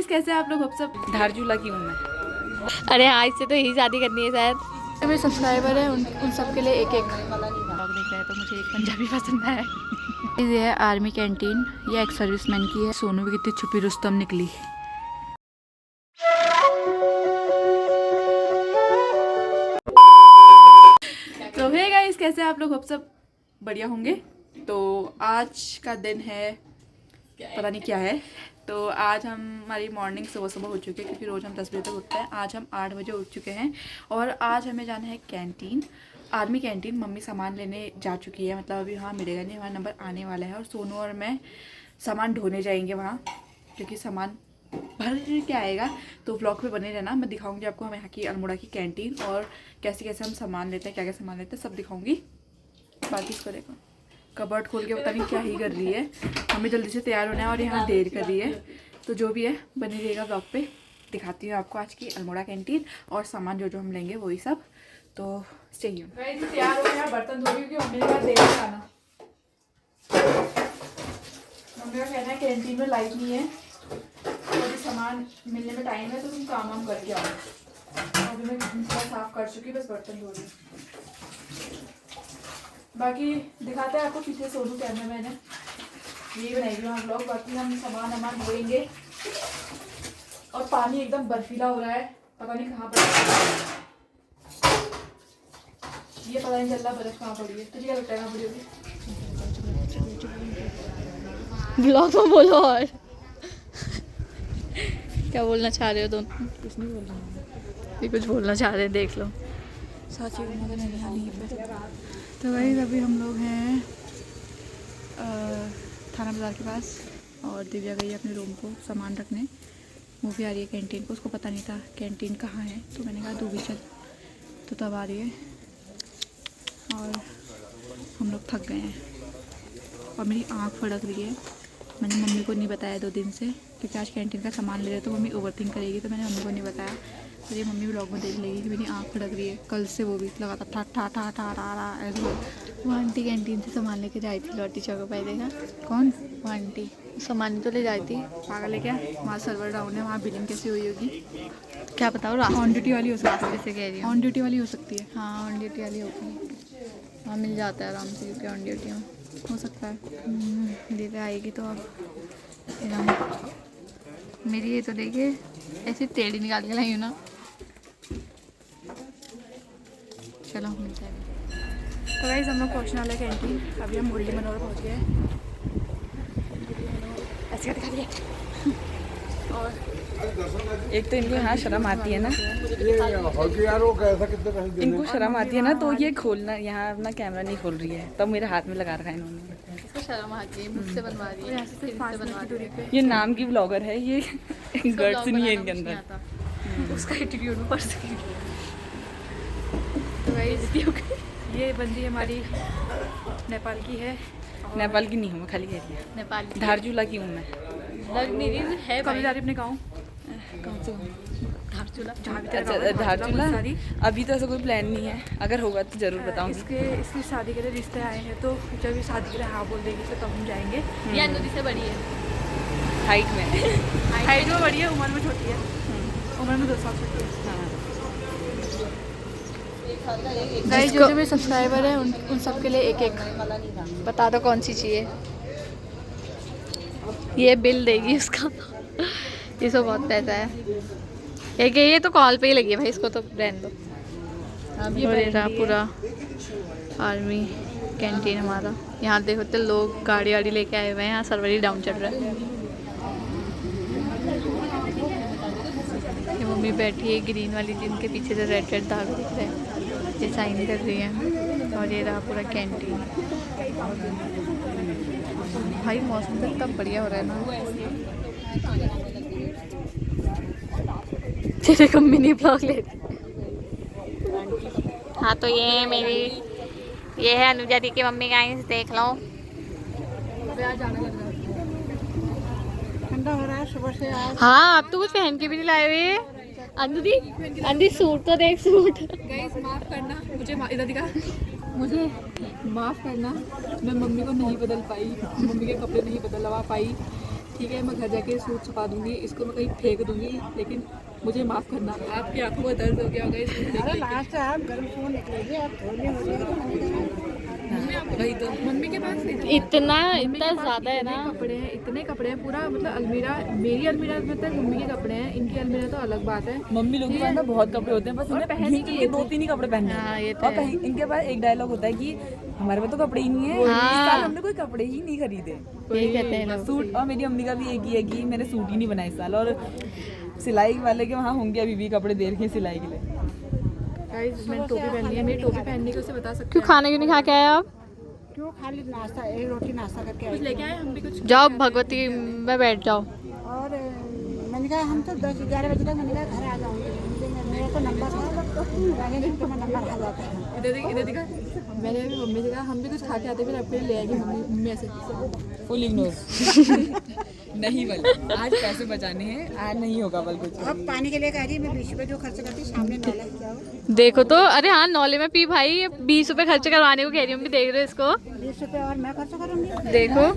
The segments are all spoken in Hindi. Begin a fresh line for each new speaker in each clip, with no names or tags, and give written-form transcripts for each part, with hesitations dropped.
कैसे आप लोग? सब
धारचूला की हूँ मैं।
अरे हाँ, इससे तो यही शादी करनी है शायद।
मेरे सब्सक्राइबर है, उन सब के लिए एक एक ब्लॉग देख रहे हैं, तो मुझे एक पंजाबी पसंद है। ये है आर्मी कैंटीन, ये एक्स सर्विसमैन की है। सोनू भी कितनी छुपी रुस्तम निकली। तो हे गाइस, कैसे आप लोग? सब बढ़िया होंगे। तो आज का दिन है, पता नहीं क्या है। तो आज हमारी मॉर्निंग सुबह हो चुकी है, क्योंकि रोज़ हम 10 बजे तक उठते हैं। आज हम 8 बजे उठ चुके हैं और आज हमें जाना है कैंटीन, आर्मी कैंटीन। मम्मी सामान लेने जा चुकी है, मतलब अभी वहाँ मिलेगा नहीं, हमारा नंबर आने वाला है। और सोनू और मैं सामान ढोने जाएंगे वहाँ, क्योंकि सामान भर के आएगा। तो व्लॉग पे बने रहना, मैं दिखाऊंगी आपको हम यहाँ की अल्मोड़ा की कैंटीन और कैसे कैसे हम सामान लेते हैं, क्या क्या सामान लेते हैं, सब दिखाऊंगी। बाकी इसको देखो, कबर्ड खोल के पता नहीं क्या ही कर रही है। हमें जल्दी से तैयार होना है और यहाँ देर कर रही है। तो जो भी है बने रहेगा ब्लॉग पे, दिखाती हूँ आपको आज की अल्मोड़ा कैंटीन और सामान जो जो हम लेंगे वही सब। तो स्टे ट्यून। तैयार हो गया, बर्तन धो रही हूँ, मम्मी का देर से आना। मम्मी का कहना है कैंटीन में लाइट नहीं है और सामान मिलने में टाइम है, तो तुम काम वाम करके आओ। अभी मैं किचन साफ कर चुकी, बस बर्तन धो रही हूँ। बाकी दिखाते हैं आपको, पीछे सोनू कैमरा मैन है, यही बनाएगी वहाँ ब्लॉग। बाकी हम सामान धोएंगे और पानी एकदम बर्फीला हो रहा है, पता नहीं कहाँ पर ये पता नहीं चल रहा बर्फ कहाँ पड़ी है। तुझे क्या लगता है कहाँ पड़ी होगी?
ब्लॉग में बोलो और क्या बोलना चाह रहे हो तुम?
कुछ नहीं बोल रहा हूँ,
ये कुछ बोलना चाह रहे हैं, देख लो।
साची नहीं पे। तो वही अभी हम लोग हैं थाना बाज़ार के पास, और दिव्या गई है अपने रूम को सामान रखने। वो भी आ रही है कैंटीन को, उसको पता नहीं था कैंटीन कहाँ है, तो मैंने कहा तू भी चल, तो तब आ रही है। और हम लोग थक गए हैं और मेरी आँख फड़क रही है। मैंने मम्मी को नहीं बताया 2 दिन से, क्योंकि आज कैंटीन का सामान ले रहे तो मम्मी ओवरथिंक करेगी, तो मैंने मम्मी को नहीं बताया। तो ये मम्मी व्लॉग में देख लेगी कि मेरी आँख फड़क रही है। कल से वो भी लगातार ठा ठा ठा ठा ठा ऐसे। वो आंटी कैंटीन से सामान लेके जाई थी, लौटी चौक पे देखा। कौन? वो आंटी सामान तो ले जाती थी, पागल है क्या? वहाँ सर्वर डाउन है, वहाँ बिलिंग कैसे हुई होगी
क्या बताओ,
ऑन ड्यूटी वाली हो सकती है।
से कह रही हूँ
ऑन ड्यूटी वाली हो सकती है।
हाँ, ऑन ड्यूटी वाली होगी, वहाँ मिल जाता है आराम से, क्योंकि ऑन ड्यूटी में
हो सकता है।
दीदी आएगी तो अब फिर हम, मेरी ये तो देखिए ऐसे टेढ़ी निकाल के लाई हूँ ना। चलो मिलते हैं।
तो गाइस हम लोग पहुँचने वाले हैं कैंटीन। अभी हम मुरली मनोहर पहुँच गए हैं। ऐसे दिखा दिए। और
एक तो इनको यहाँ शर्म आती है ना, इनको शर्म आती है ना, तो ये खोलना यहाँ अपना कैमरा नहीं खोल रही है, तब मेरे हाथ में लगा रखा है इन्होंने।
इसको शर्म आती है, मुझसे बनवा रही है,
यहाँ से 5 मिनट की दूरी पे।
ये नाम की ब्लॉगर है, ये गर्ड्स नहीं है इनके अंदर।
उसका एटीट्यूड में पड़ सके। तो गाइस ये बंदी हमारी नेपाल की है।
नेपाल की नहीं हूँ मैं, खाली कह रही है।
नेपाल की
धारचूला की हूँ मैं।
लग नहीं रही है।
कभी जा रही अपने गाँव?
कौन सा?
धारचूला।
अच्छा, धारचूला। अभी तो ऐसा कोई प्लान नहीं है, अगर होगा तो ज़रूर बताऊँगी।
इसकी शादी के लिए रिश्ते आए हैं, तो जब ये शादी के लिए हाँ बोल देगी तो तब हम जाएंगे।
ये अनुदी से बड़ी है
हाइट में।
हाइट में बड़ी है, उम्र में छोटी है। उम्र में 2 साल छोटी है। गाइस जो मेरे सब्सक्राइबर है, उन सब के लिए एक एक
बता दो कौन सी चाहिए। ये बिल देगी उसका इसको बहुत पैसा है। ये तो कॉल पे ही लगी है भाई, इसको तो रहने दो। और ये रहा पूरा आर्मी कैंटीन हमारा। यहाँ देखो तो लोग गाड़ी वाड़ी लेके आए हुए हैं, यहाँ सर्वर ही डाउन चल रहा है। ये मम्मी बैठी है ग्रीन वाली, जिनके पीछे से रेड रेड दाग दिख रहे हैं, ये साइन कर रही है। और ये रहा पूरा कैंटीन। भाई मौसम तो इतना बढ़िया हो रहा है ना। तेरे को मिनी ब्लॉग ले। हाँ तो ये है मेरी, ये है अनुजा दी की मम्मी, गाइस देख लो।
ठंडा हो रहा है सुबह से।
हाँ, अब तो कुछ पहन के भी नहीं लाए हुए। अंधी सूट तो देख, सूट।
गाइस माफ करना मुझे, इधर दिखा, मुझे माफ करना, मैं मम्मी को नहीं बदल पाई, मम्मी के कपड़े नहीं बदलवा पाई। ठीक है, मैं घर जाके सूट छुपा दूंगी, इसको मैं कहीं फेंक दूंगी, लेकिन मुझे माफ़ करना। आपकी आंखों में दर्द हो गया होगा इस सूट देख
लास्ट आप गर्म फोन निकलेगी, आप धोने
वही तो मम्मी के पास
इतना ज़्यादा है ना
इतने कपड़े हैं, पूरा मतलब अलमीरा, मेरी अलमीरा में तो मम्मी के कपड़े हैं, इनकी अलमीरा तो अलग बात है।
मम्मी लोगों के पास ना बहुत कपड़े होते हैं, बस इन्हें
पहनने के लिए
2-3 ही कपड़े पहनने हैं।
हाँ, ये तो
और
है।
कहीं इनके पास एक डायलॉग होता है कि हमारे पास तो कपड़े ही नहीं है, इस साल हमने कोई कपड़े ही नहीं खरीदे।
यही कहते हैं लोग।
सूट, और मेरी अम्मी का भी एक ही है कि मैंने सूट ही नहीं बनाया इस साल, और सिलाई वाले के वहाँ होंगे अभी भी कपड़े दे रखे हैं सिलाई के लिए।
गाइस मैंने टोपी पहनी है, मेरी टोपी पहनने के उसे बता सकते
क्यों खाने क्यों नहीं खा के आए आप?
क्यों खाली नाश्ता, एक रोटी नाश्ता करके
कुछ
आई।
लेके आए हम भी कुछ।
जाओ भगवती में बैठ जाओ।
और मैंने कहा हम तो 10-11 बजे तक, मैंने कहा घर आ जाऊंगी, मेरा तो नंबर था, तो मैं नंबर आ जाता है।
इधर दिखा, मैंने अभी मम्मी से कहा हम भी कुछ खा के आते, फिर आपके लिए ले आएगी मम्मी ऐसे।
फुल इग्नोर नहीं बल, आज पैसे बचाने हैं, आज नहीं होगा बल कुछ।
अब पानी के लिए कह रही मैं 20 रुपये जो खर्च करती सामने नाला ही जाओ।
देखो तो, अरे हाँ नौले में पी भाई, 20 रुपए खर्च करवाने को कह रही हूँ, भी देख रहे हो इसको,
20 रुपये और मैं खर्च करूँगी।
देखो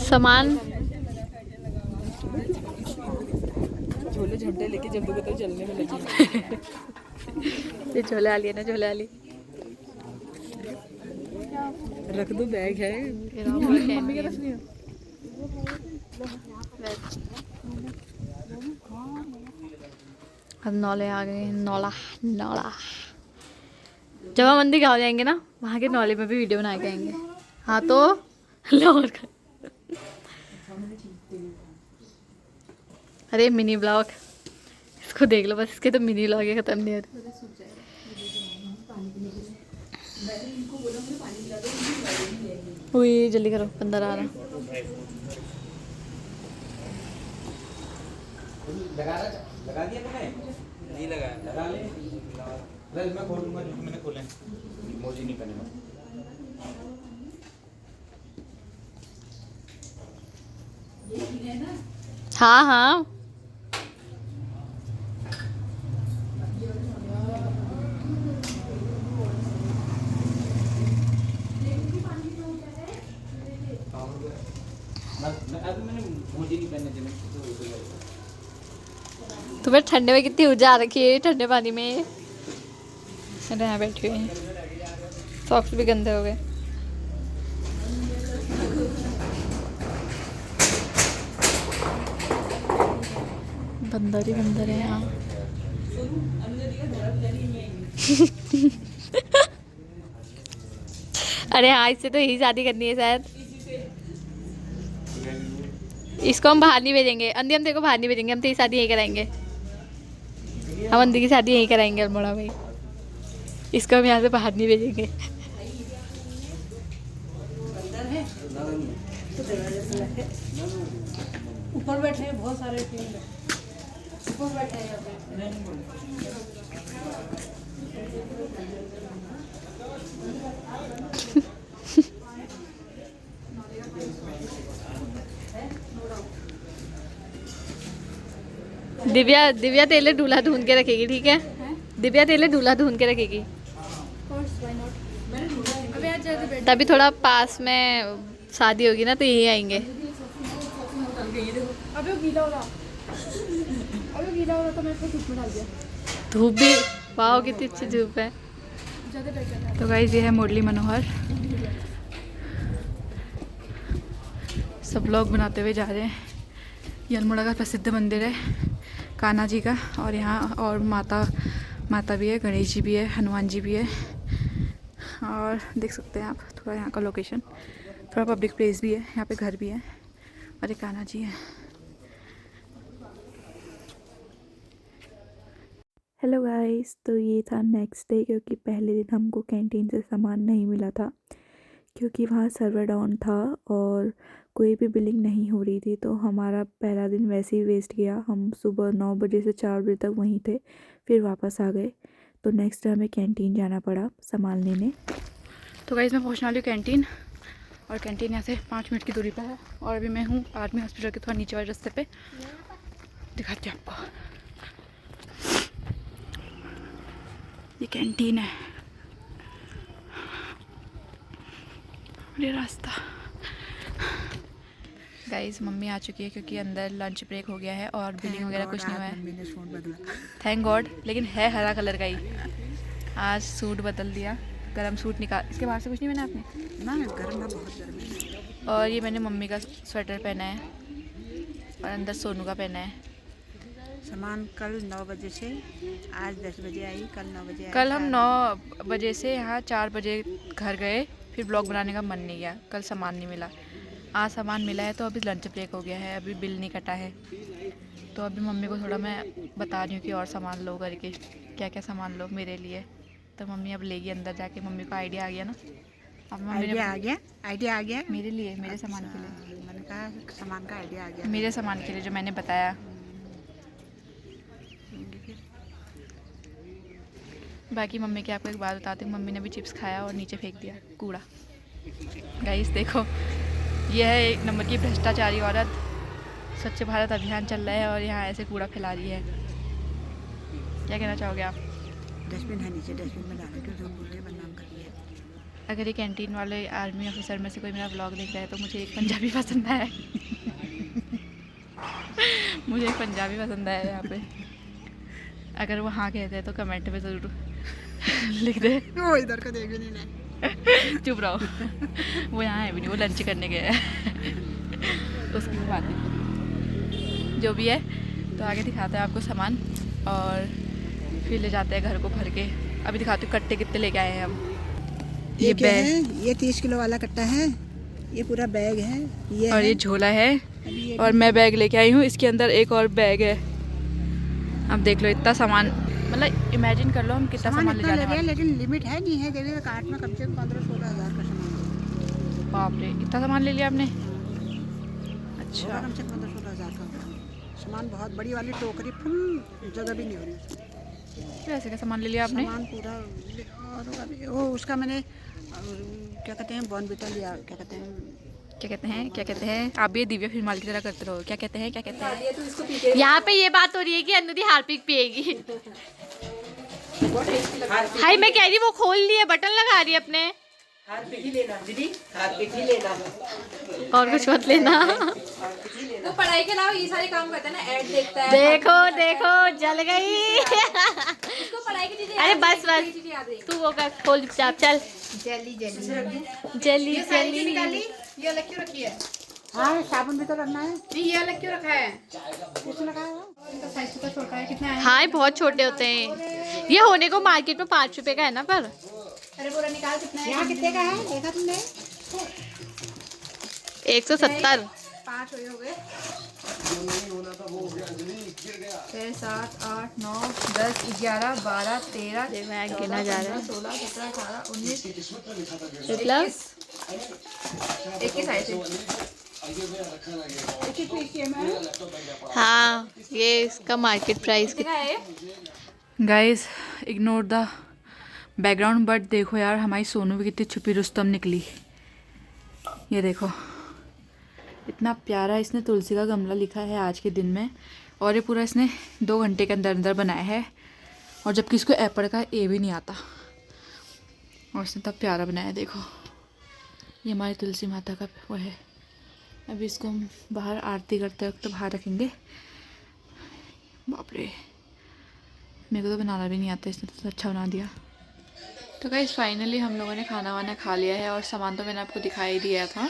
सामान
झोले झंडे लेके जब देखो तो चलने में लगी।
ये झोले वाली है ना, झोले वाली।
रख दो, बैग है।
मम्मी के पास नहीं है।
अब नौले आ गए, नौला नौला। जब हम मंदिर गाँव जाएंगे ना, वहाँ के नौले में भी वीडियो बना के आएंगे। हाँ तो लाहौर का, अरे मिनी ब्लॉग, इसको देख लो बस, इसके तो मिनी ब्लॉग ही खत्म नहीं होते। हुई जल्दी करो, अंदर आ रहा।
लगा दिया तुमने? नहीं लगाया। लगा ले। मैं खोल दूंगा जो मैंने खोले। इमोजी नहीं करने में।
हाँ हाँ
अभी मैंने इमोजी नहीं करने देने तो
तुम्हें ठंडे में कितनी ऊर्जा आ रखी है ठंडे पानी में। अरे यहाँ बैठी हुई हैं, सॉक्स भी गंदे हो गए। बंदर ही बंदर है यहाँ। अरे हाँ, इससे तो यही शादी करनी है शायद। इसको हम बाहर नहीं भेजेंगे, अंधी हम तेरे को बाहर नहीं भेजेंगे, हम तेरी शादी यहीं कराएंगे। हम अंधी की शादी यहीं कराएंगे अल्मोड़ा में। इसको हम यहाँ से बाहर नहीं भेजेंगे।
ऊपर बैठे हैं बहुत सारे ऊपर बैठे हैं यहाँ
दिव्या दिव्या तेले दूल्हा ढूंढ के रखेगी, ठीक है? दिव्या तेले दूल्हा ढूंढ के रखेगी। तभी थोड़ा पास में शादी होगी ना तो यही आएंगे।
अबे वो गीला हो रहा, अबे गीला हो रहा तो मैं इसको धूप में डाल दिया।
धूप भी, वाह कितनी अच्छी धूप है।
तो गाइस ये है मुरली मनोहर, सब लोग बनाते हुए जा रहे हैं। ये अल्मोड़ा का प्रसिद्ध मंदिर है कान्हा जी का, और यहाँ और माता भी है, गणेश जी भी है, हनुमान जी भी है। और देख सकते हैं आप थोड़ा यहाँ का लोकेशन, थोड़ा पब्लिक प्लेस भी है, यहाँ पे घर भी है और एक कान्हा जी है।
हेलो गाइस, तो ये था नेक्स्ट डे, क्योंकि पहले दिन हमको कैंटीन से सामान नहीं मिला था क्योंकि वहाँ सर्वर डाउन था और कोई भी बिलिंग नहीं हो रही थी। तो हमारा पहला दिन वैसे ही वेस्ट गया। हम सुबह 9 बजे से 4 बजे तक वहीं थे, फिर वापस आ गए। तो नेक्स्ट डे हमें कैंटीन जाना पड़ा सामान लेने।
तो गाइस मैं पहुँचने वाली हूँ कैंटीन, और कैंटीन यहाँ से 5 मिनट की दूरी पर है। और अभी मैं हूँ आर्मी हॉस्पिटल के थोड़ा नीचे वाले रास्ते पे, दिखाती हूँ आपको। ये कैंटीन है, ये रास्ता। गाइस मम्मी आ चुकी है क्योंकि अंदर लंच ब्रेक हो गया है और बिलिंग वगैरह कुछ नहीं हुआ है। Thank God. लेकिन है हरा कलर का ही। आज सूट बदल दिया, गरम सूट निकाल। इसके बाहर से कुछ नहीं पहना आपने?
ना गर्म है, बहुत गर्म है।
और ये मैंने मम्मी का स्वेटर पहना है और अंदर सोनू का पहना है।
सामान कल 9 बजे से आज 10 बजे आई, कल 9 बजे आई।
कल हम 9 बजे से यहाँ 4 बजे घर गए, फिर ब्लॉग बनाने का मन नहीं किया। कल सामान नहीं मिला, आज सामान मिला है तो अभी लंच ब्रेक हो गया है, अभी बिल नहीं कटा है। तो अभी मम्मी को थोड़ा मैं बता रही हूँ कि और सामान लो करके, क्या क्या सामान लो मेरे लिए। तो मम्मी अब लेगी अंदर जाके। मम्मी को आइडिया आ गया ना, अब मम्मी ने
आइडिया आ गया
मेरे लिए, मेरे सामान के लिए।
मैंने कहा सामान का आइडिया आ गया
मेरे सामान के लिए जो मैंने बताया। बाकी मम्मी की आपको एक बात बताती हूँ, मम्मी ने भी चिप्स खाया और नीचे फेंक दिया कूड़ा। गाइस देखो, यह है एक नंबर की भ्रष्टाचारी औरत। स्वच्छ भारत अभियान चल रहा है और यहाँ ऐसे कूड़ा फैला रही है। क्या कहना चाहोगे आप?
डस्टबिन है नीचे, डस्टबिन में डालो, क्यों झूठ बोल रहे बदनाम कर रही है।
अगर ये कैंटीन वाले आर्मी ऑफिसर में से कोई मेरा ब्लॉग देख रहा है तो मुझे एक पंजाबी पसंद आया है। मुझे एक पंजाबी पसंद आया है यहाँ पे। अगर वो हाँ कहते हैं तो कमेंट में ज़रूर लिख दे।
वो इधर को देख भी नहीं रहे।
चुप रहो। वो यहाँ है भी नहीं, वो लंच करने गए हैं। उसकी बात नहीं, जो भी है। तो आगे दिखाते हैं आपको सामान और फिर ले जाते हैं घर को भर के। अभी दिखाते हैं कट्टे कितने लेके आए हैं हम।
ये बैग है, ये 30 किलो वाला कट्टा है, ये पूरा बैग है, ये
और
है।
ये झोला है और मैं बैग लेके आई हूँ। इसके अंदर एक और बैग है। अब देख लो इतना सामान, मतलब इमेजिन कर लो हम कितना सामान ले जाने वाले हैं।
लेकिन लिमिट है नहीं है, जैसे कार्ट में कम से कम 15-16 हज़ार का सामान।
बाप रे, इतना सामान ले लिया आपने? अच्छा,
कम से कम 15-16 हज़ार का सामान। बहुत बड़ी वाली टोकरी फुल, जगह भी नहीं हो रही।
कैसे का सामान ले लिया आपने?
सामान पूरा। और वो उसका मैंने क्या कहते हैं, बॉर्नविटा लिया। क्या कहते हैं आप भी दिव्या फिल्माल की तरह करते रहो। क्या कहते हैं?
यहाँ पे ये बात हो रही है कि अनुदी हार्पिक पिएगी। हाय मैं कह रही वो खोल ली है, बटन लगा रही है अपने।
हार्पिक ही लेना दीदी, हार्पिक ही लेना,
और कुछ मत लेना।
वो पढ़ाई के अलावा ये सारे काम करता है ना, ऐड देखता है।
देखो देखो जल गई।
उसको पढ़ाई की चीजें
अरे बस बस तू वो कर, खोल चुपचाप चल।
जल्दी जल्दी
जली जली।
ये अलग क्यों रखी है?
हाँ, साबुन भी तो रखना है।
नहीं ये अलग क्यों रखा है?
कुछ लगा है वो?
इनका साइज तो छोटा है, कितना है?
हाँ बहुत छोटे होते हैं ये। होने को मार्केट में 5 रुपए का है ना, पर
अरे पूरा निकाल, कितना है?
यहाँ कितने का है देखा तुमने?
170।
5 हो गए। 6, 7, 8, 9, 10, 11, 12, 13,
देखो यहाँ गिना जा रहा है।
16, 17, 18, 19,
मतलब
21 आए थे।
हाँ ये इसका market price
guys ignore the background, but देखो यार हमारी सोनू भी कितनी छुपी रुस्तम निकली। ये देखो इतना प्यारा इसने तुलसी का गमला लिखा है आज के दिन में, और ये पूरा इसने 2 घंटे के अंदर अंदर बनाया है, और जबकि इसको एप्पल का ए भी नहीं आता, और इसने तब प्यारा बनाया है। देखो ये हमारी तुलसी माता का वो है। अभी इसको हम बाहर आरती करते वक्त तो बाहर रखेंगे। बाप रे, मेरे को तो बनाना भी नहीं आता, इसने तो अच्छा बना दिया। तो गाइस फाइनली हम लोगों ने खाना वाना खा लिया है, और सामान तो मैंने आपको दिखाई दिया था।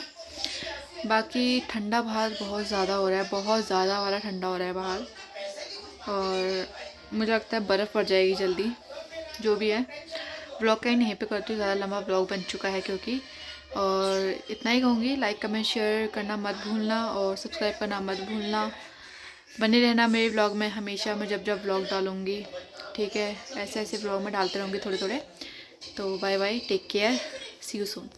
बाकी ठंडा बाहर बहुत ज़्यादा हो रहा है, बहुत ज़्यादा वाला ठंडा हो रहा है बाहर, और मुझे लगता है बर्फ़ पड़ जाएगी जल्दी। जो भी है ब्लॉग का ही यहीं पे करती हूँ, ज़्यादा लंबा ब्लॉग बन चुका है क्योंकि। और इतना ही कहूँगी, लाइक कमेंट शेयर करना मत भूलना, और सब्सक्राइब करना मत भूलना। बने रहना मेरे ब्लॉग में हमेशा, मैं जब जब ब्लॉग डालूँगी, ठीक है, ऐसे ऐसे ब्लॉग में डालते रहूँगी थोड़े थोड़े। तो bye bye, take care, see you soon.